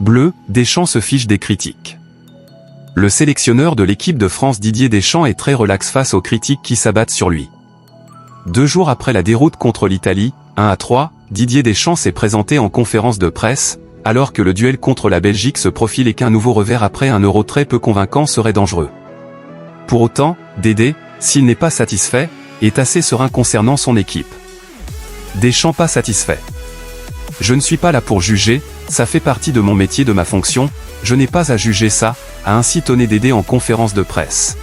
Bleu, Deschamps se fiche des critiques. Le sélectionneur de l'équipe de France Didier Deschamps est très relax face aux critiques qui s'abattent sur lui. 2 jours après la déroute contre l'Italie, 1-3, Didier Deschamps s'est présenté en conférence de presse, alors que le duel contre la Belgique se profile et qu'un nouveau revers après un Euro très peu convaincant serait dangereux. Pour autant, Dédé, s'il n'est pas satisfait, est assez serein concernant son équipe. Deschamps pas satisfait. Je ne suis pas là pour juger, ça fait partie de mon métier, de ma fonction, je n'ai pas à juger ça, a ainsi tonné Dédé en conférence de presse.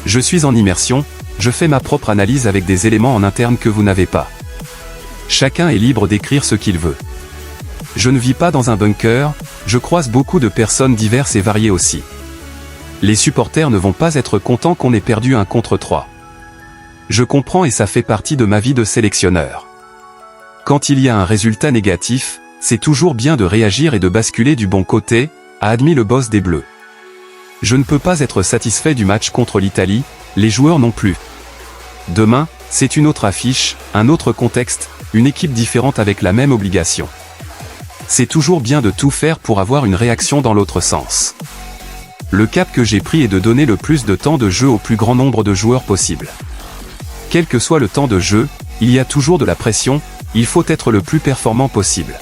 Je suis en immersion, je fais ma propre analyse avec des éléments en interne que vous n'avez pas. Chacun est libre d'écrire ce qu'il veut. Je ne vis pas dans un bunker, je croise beaucoup de personnes diverses et variées aussi. Les supporters ne vont pas être contents qu'on ait perdu 1 contre 3. Je comprends et ça fait partie de ma vie de sélectionneur. Quand il y a un résultat négatif, c'est toujours bien de réagir et de basculer du bon côté, a admis le boss des Bleus. Je ne peux pas être satisfait du match contre l'Italie, les joueurs non plus. Demain, c'est une autre affiche, un autre contexte, une équipe différente avec la même obligation. C'est toujours bien de tout faire pour avoir une réaction dans l'autre sens. Le cap que j'ai pris est de donner le plus de temps de jeu au plus grand nombre de joueurs possible. Quel que soit le temps de jeu, il y a toujours de la pression, il faut être le plus performant possible.